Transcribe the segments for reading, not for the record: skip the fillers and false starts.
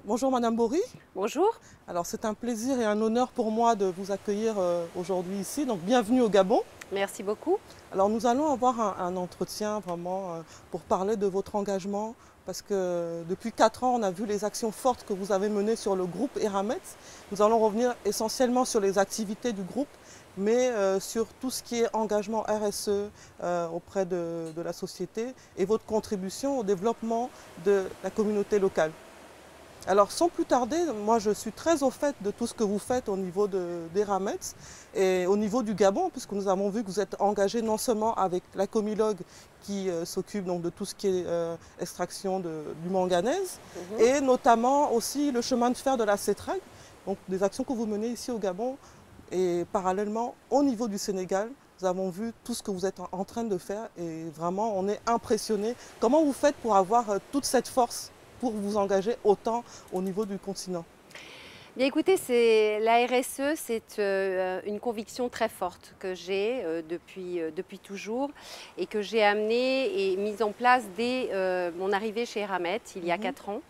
Bonjour Madame Bory. Bonjour. Alors c'est un plaisir et un honneur pour moi de vous accueillir aujourd'hui ici. Donc bienvenue au Gabon. Merci beaucoup. Alors nous allons avoir un entretien vraiment pour parler de votre engagement parce que depuis 4 ans on a vu les actions fortes que vous avez menées sur le groupe Eramet. Nous allons revenir essentiellement sur les activités du groupe mais sur tout ce qui est engagement RSE auprès de la société et votre contribution au développement de la communauté locale. Alors sans plus tarder, moi je suis très au fait de tout ce que vous faites au niveau d'Eramet et au niveau du Gabon, puisque nous avons vu que vous êtes engagé non seulement avec la Comilogue qui s'occupe donc de tout ce qui est extraction du manganèse, et notamment aussi le chemin de fer de la CETRAG, donc des actions que vous menez ici au Gabon et parallèlement au niveau du Sénégal. Nous avons vu tout ce que vous êtes en train de faire et vraiment on est impressionné. Comment vous faites pour avoir toute cette force pour vous engager autant au niveau du continent? Bien écoutez, la RSE, c'est une conviction très forte que j'ai depuis toujours et que j'ai amenée et mise en place dès mon arrivée chez Eramet il y a 4 ans.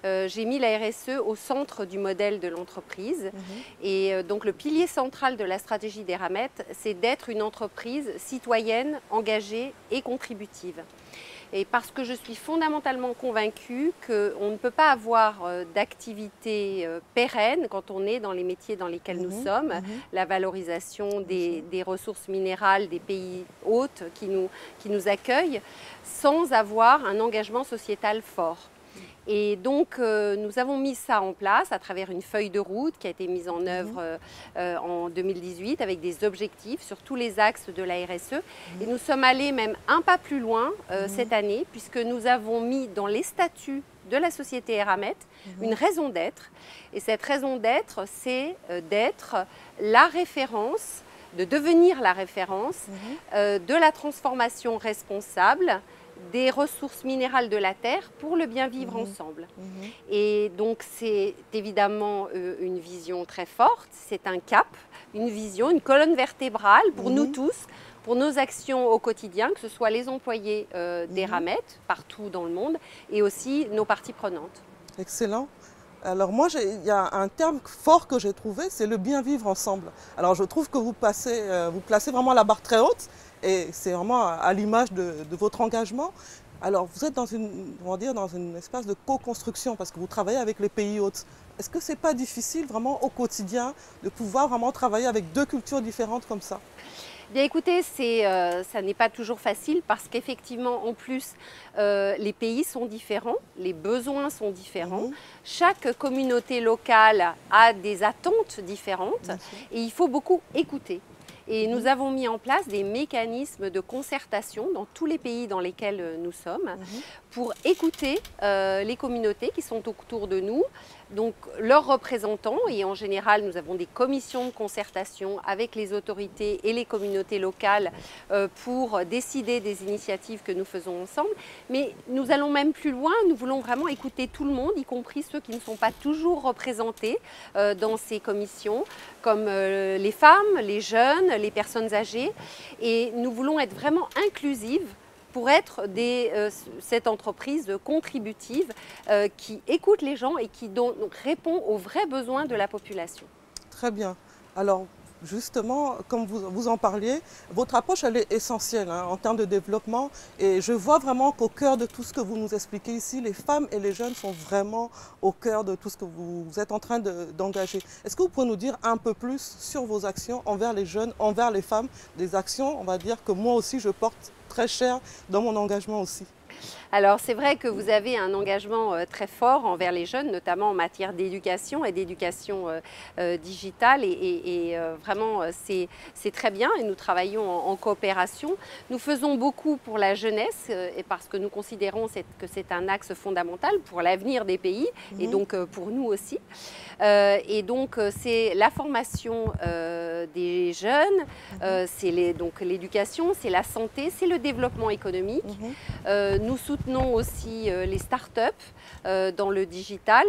J'ai mis la RSE au centre du modèle de l'entreprise et donc le pilier central de la stratégie d'Eramet, c'est d'être une entreprise citoyenne, engagée et contributive. Et parce que je suis fondamentalement convaincue qu'on ne peut pas avoir d'activité pérenne quand on est dans les métiers dans lesquels nous sommes, la valorisation des ressources minérales des pays hôtes qui nous accueillent, sans avoir un engagement sociétal fort. Et donc, nous avons mis ça en place à travers une feuille de route qui a été mise en œuvre en 2018 avec des objectifs sur tous les axes de la RSE. Et nous sommes allés même un pas plus loin cette année puisque nous avons mis dans les statuts de la société Eramet une raison d'être. Et cette raison d'être, c'est d'être la référence, de devenir la référence de la transformation responsable des ressources minérales de la terre pour le bien vivre ensemble. Et donc c'est évidemment une vision très forte, c'est un cap, une vision, une colonne vertébrale pour nous tous, pour nos actions au quotidien, que ce soit les employés d'Eramet partout dans le monde et aussi nos parties prenantes. Excellent. Alors moi, il y a un terme fort que j'ai trouvé, c'est le bien vivre ensemble. Alors je trouve que vous placez vraiment la barre très haute et c'est vraiment à l'image de votre engagement. Alors vous êtes dans une espèce de co-construction parce que vous travaillez avec les pays hôtes. Est-ce que ce n'est pas difficile vraiment au quotidien de pouvoir vraiment travailler avec deux cultures différentes comme ça? Bien écoutez, ça n'est pas toujours facile parce qu'effectivement, en plus, les pays sont différents, les besoins sont différents. Chaque communauté locale a des attentes différentes et il faut beaucoup écouter. Et nous avons mis en place des mécanismes de concertation dans tous les pays dans lesquels nous sommes pour écouter les communautés qui sont autour de nous, donc leurs représentants. Et en général, nous avons des commissions de concertation avec les autorités et les communautés locales pour décider des initiatives que nous faisons ensemble. Mais nous allons même plus loin, nous voulons vraiment écouter tout le monde, y compris ceux qui ne sont pas toujours représentés dans ces commissions, comme les femmes, les jeunes, les personnes âgées. Et nous voulons être vraiment inclusives pour être cette entreprise contributive qui écoute les gens et qui donc répond aux vrais besoins de la population. Très bien. Alors justement, comme vous en parliez, votre approche elle est essentielle en termes de développement et je vois vraiment qu'au cœur de tout ce que vous nous expliquez ici, les femmes et les jeunes sont vraiment au cœur de tout ce que vous êtes en train d'engager. Est-ce que vous pouvez nous dire un peu plus sur vos actions envers les jeunes, envers les femmes, des actions, on va dire, que moi aussi je porte très cher dans mon engagement aussi? Alors c'est vrai que vous avez un engagement très fort envers les jeunes, notamment en matière d'éducation et d'éducation digitale et vraiment c'est très bien et nous travaillons en coopération. Nous faisons beaucoup pour la jeunesse et parce que nous considérons que c'est un axe fondamental pour l'avenir des pays et donc pour nous aussi. Et donc c'est la formation des jeunes, c'est donc l'éducation, c'est la santé, c'est le développement économique. Nous soutenons aussi les start-up dans le digital.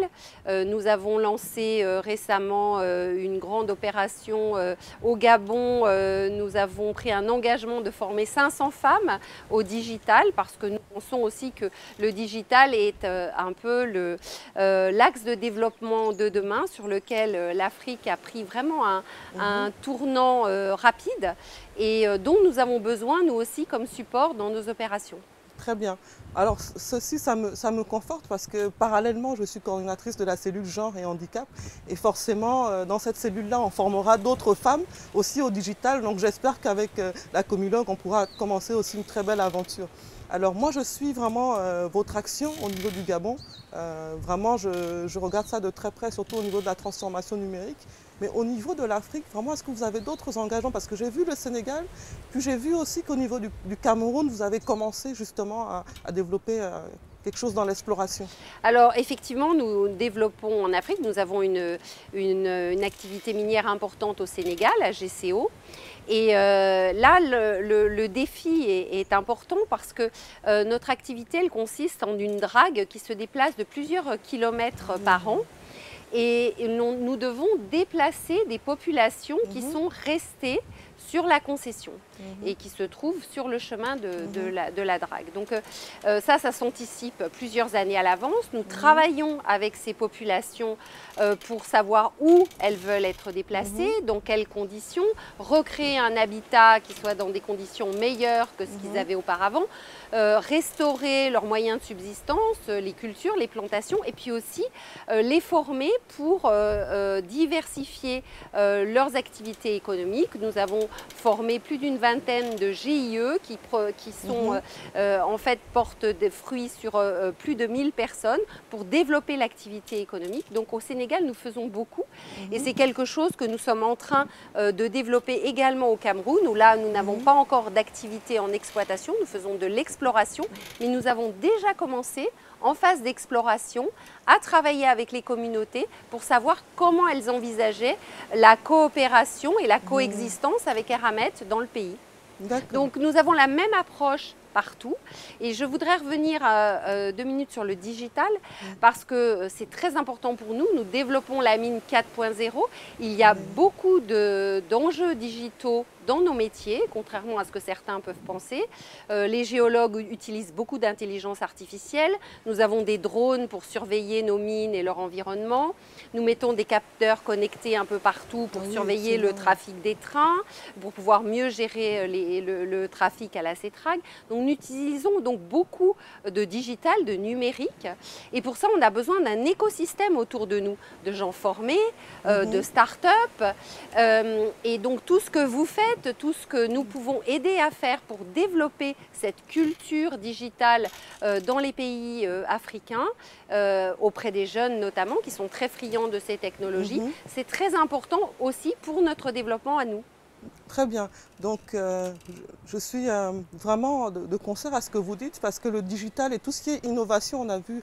Nous avons lancé récemment une grande opération au Gabon. Nous avons pris un engagement de former 500 femmes au digital parce que nous pensons aussi que le digital est un peu l'axe de développement de demain sur lequel l'Afrique a pris vraiment un tournant rapide et dont nous avons besoin, nous aussi, comme support dans nos opérations. Très bien. Alors ceci, ça me conforte parce que parallèlement, je suis coordinatrice de la cellule genre et handicap et forcément, dans cette cellule-là, on formera d'autres femmes aussi au digital. Donc j'espère qu'avec la Comilog, on pourra commencer aussi une très belle aventure. Alors moi, je suis vraiment votre action au niveau du Gabon. Vraiment, je regarde ça de très près, surtout au niveau de la transformation numérique. Mais au niveau de l'Afrique, vraiment, est-ce que vous avez d'autres engagements? Parce que j'ai vu le Sénégal, puis j'ai vu aussi qu'au niveau du Cameroun, vous avez commencé justement à développer quelque chose dans l'exploration. Alors effectivement, nous développons en Afrique, nous avons une activité minière importante au Sénégal, à GCO. Et là, le défi est important parce que notre activité, elle consiste en une drague qui se déplace de plusieurs kilomètres par an. Et nous devons déplacer des populations qui sont restées sur la concession et qui se trouvent sur le chemin de la drague. Donc ça s'anticipe plusieurs années à l'avance. Nous travaillons avec ces populations pour savoir où elles veulent être déplacées, dans quelles conditions, recréer un habitat qui soit dans des conditions meilleures que ce qu'ils avaient auparavant, restaurer leurs moyens de subsistance, les cultures, les plantations, et puis aussi les former pour diversifier leurs activités économiques. Nous avons formé plus d'une vingtaine de GIE qui sont en fait portent des fruits sur plus de 1000 personnes pour développer l'activité économique. Donc au Sénégal, nous faisons beaucoup et c'est quelque chose que nous sommes en train de développer également au Cameroun où là, nous n'avons pas encore d'activité en exploitation, nous faisons de l'exploration, mais nous avons déjà commencé en phase d'exploration, à travailler avec les communautés pour savoir comment elles envisageaient la coopération et la coexistence avec Eramet dans le pays. Donc nous avons la même approche partout et je voudrais revenir 2 minutes sur le digital parce que c'est très important pour nous. Nous développons la mine 4.0. Il y a beaucoup d'enjeux digitaux dans nos métiers, contrairement à ce que certains peuvent penser. Les géologues utilisent beaucoup d'intelligence artificielle. Nous avons des drones pour surveiller nos mines et leur environnement. Nous mettons des capteurs connectés un peu partout pour surveiller le trafic des trains, pour pouvoir mieux gérer le trafic à la CETRAG. Donc, nous utilisons donc beaucoup de digital, de numérique. Et pour ça, on a besoin d'un écosystème autour de nous, de gens formés, de start-up. Et donc, tout ce que vous faites, tout ce que nous pouvons aider à faire pour développer cette culture digitale dans les pays africains, auprès des jeunes notamment, qui sont très friands de ces technologies, c'est très important aussi pour notre développement à nous. Très bien. Donc, je suis vraiment de concert à ce que vous dites parce que le digital et tout ce qui est innovation, on a vu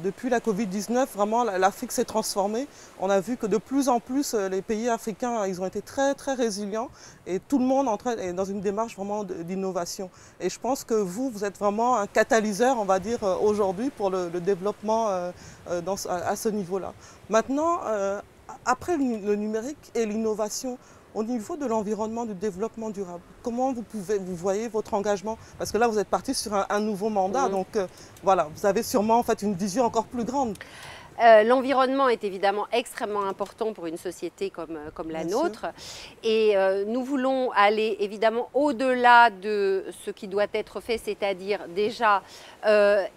depuis la Covid-19, vraiment l'Afrique s'est transformée. On a vu que de plus en plus, les pays africains, ils ont été très, très résilients et tout le monde est dans une démarche vraiment d'innovation. Et je pense que vous êtes vraiment un catalyseur, on va dire, aujourd'hui pour le développement à ce niveau-là. Maintenant, après le numérique et l'innovation, au niveau de l'environnement, du développement durable, comment vous voyez votre engagement? Parce que là, vous êtes parti sur un nouveau mandat, donc voilà, vous avez sûrement en fait une vision encore plus grande. L'environnement est évidemment extrêmement important pour une société comme la nôtre et nous voulons aller évidemment au-delà de ce qui doit être fait, c'est-à-dire déjà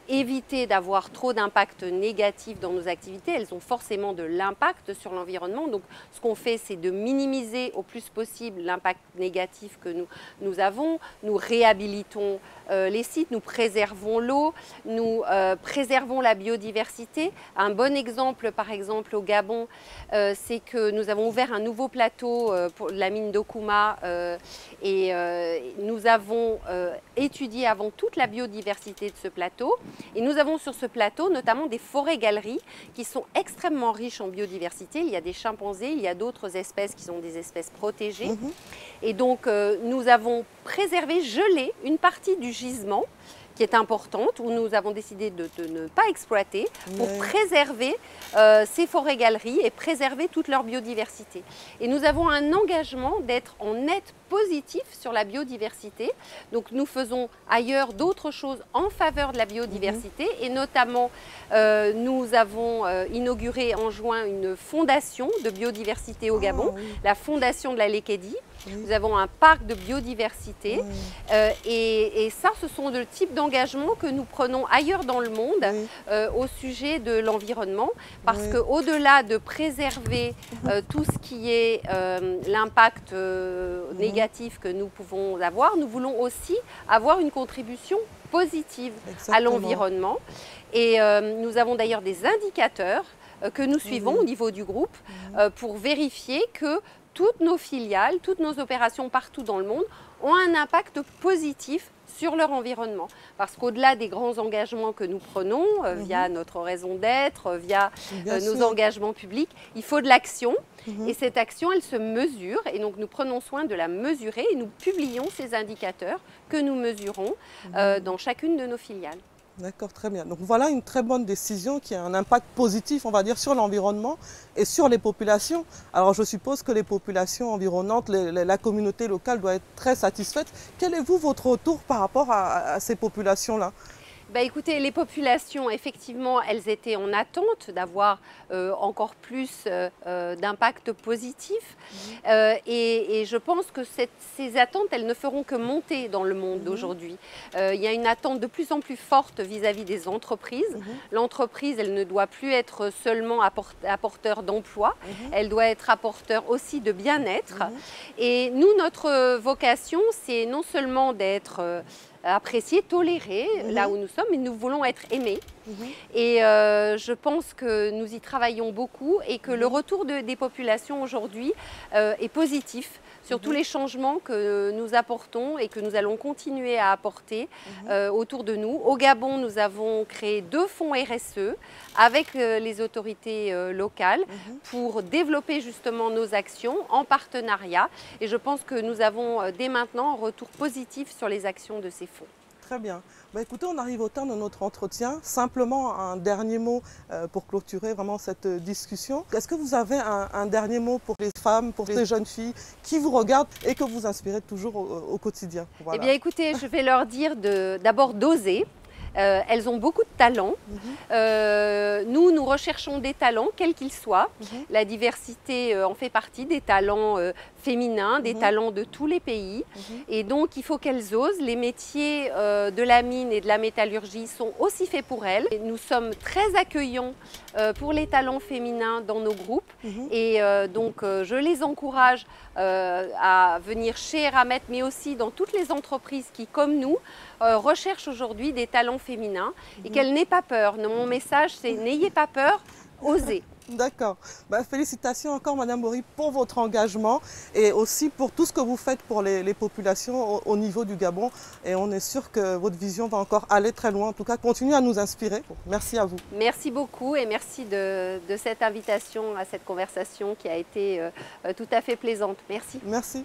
éviter d'avoir trop d'impact négatif dans nos activités. Elles ont forcément de l'impact sur l'environnement, donc ce qu'on fait c'est de minimiser au plus possible l'impact négatif que nous avons. Nous réhabilitons les sites, nous préservons l'eau, nous préservons la biodiversité. Un bon exemple, par exemple, au Gabon, c'est que nous avons ouvert un nouveau plateau pour la mine d'Okouma et nous avons étudié avant toute la biodiversité de ce plateau. Et nous avons sur ce plateau notamment des forêts-galeries qui sont extrêmement riches en biodiversité. Il y a des chimpanzés, il y a d'autres espèces qui sont des espèces protégées. Et donc nous avons préservé, gelé une partie du gisement qui est importante, où nous avons décidé de ne pas exploiter pour préserver ces forêts-galeries et préserver toute leur biodiversité. Et nous avons un engagement d'être en net positif sur la biodiversité. Donc nous faisons ailleurs d'autres choses en faveur de la biodiversité et notamment nous avons inauguré en juin une fondation de biodiversité au Gabon, la fondation de la Lekedi. Nous avons un parc de biodiversité et ça, ce sont le type d'engagement que nous prenons ailleurs dans le monde au sujet de l'environnement parce qu'au-delà de préserver tout ce qui est l'impact négatif que nous pouvons avoir, nous voulons aussi avoir une contribution positive à l'environnement. Et nous avons d'ailleurs des indicateurs que nous suivons au niveau du groupe pour vérifier que toutes nos filiales, toutes nos opérations partout dans le monde ont un impact positif sur leur environnement. Parce qu'au-delà des grands engagements que nous prenons via notre raison d'être, via nos engagements publics, il faut de l'action. Et cette action, elle se mesure. Et donc, nous prenons soin de la mesurer et nous publions ces indicateurs que nous mesurons dans chacune de nos filiales. D'accord, très bien. Donc voilà une très bonne décision qui a un impact positif, on va dire, sur l'environnement et sur les populations. Alors je suppose que les populations environnantes, la communauté locale doit être très satisfaite. Quel est votre retour par rapport à ces populations-là ? Écoutez, les populations, effectivement, elles étaient en attente d'avoir encore plus d'impact positif. Et je pense que ces attentes, elles ne feront que monter dans le monde d'aujourd'hui. Il y a une attente de plus en plus forte vis-à-vis des entreprises. L'entreprise, elle ne doit plus être seulement apporteur d'emploi, elle doit être apporteur aussi de bien-être. Et nous, notre vocation, c'est non seulement d'être appréciés, tolérés là où nous sommes, mais nous voulons être aimés. Et je pense que nous y travaillons beaucoup et que le retour des populations aujourd'hui est positif sur tous les changements que nous apportons et que nous allons continuer à apporter autour de nous. Au Gabon, nous avons créé 2 fonds RSE avec les autorités locales pour développer justement nos actions en partenariat. Et je pense que nous avons dès maintenant un retour positif sur les actions de ces fonds. Très bien. Écoutez, on arrive au terme de notre entretien. Simplement un dernier mot pour clôturer vraiment cette discussion. Est-ce que vous avez un dernier mot pour les femmes, pour les jeunes filles qui vous regardent et que vous inspirez toujours au quotidien? Eh bien écoutez, je vais leur dire d'abord d'oser. Elles ont beaucoup de talents. Nous recherchons des talents, quels qu'ils soient. La diversité en fait partie, des talents féminins, des talents de tous les pays. Et donc, il faut qu'elles osent. Les métiers de la mine et de la métallurgie sont aussi faits pour elles. Et nous sommes très accueillants pour les talents féminins dans nos groupes. Et donc, je les encourage à venir chez Eramet, mais aussi dans toutes les entreprises qui, comme nous, recherchent aujourd'hui des talents féminins et qu'elles n'aient pas peur. Mon message, c'est n'ayez pas peur, osez. D'accord. Félicitations encore, Madame Bory, pour votre engagement et aussi pour tout ce que vous faites pour les populations au niveau du Gabon. Et on est sûr que votre vision va encore aller très loin. En tout cas, continuez à nous inspirer. Merci à vous. Merci beaucoup et merci de cette invitation à cette conversation qui a été tout à fait plaisante. Merci. Merci.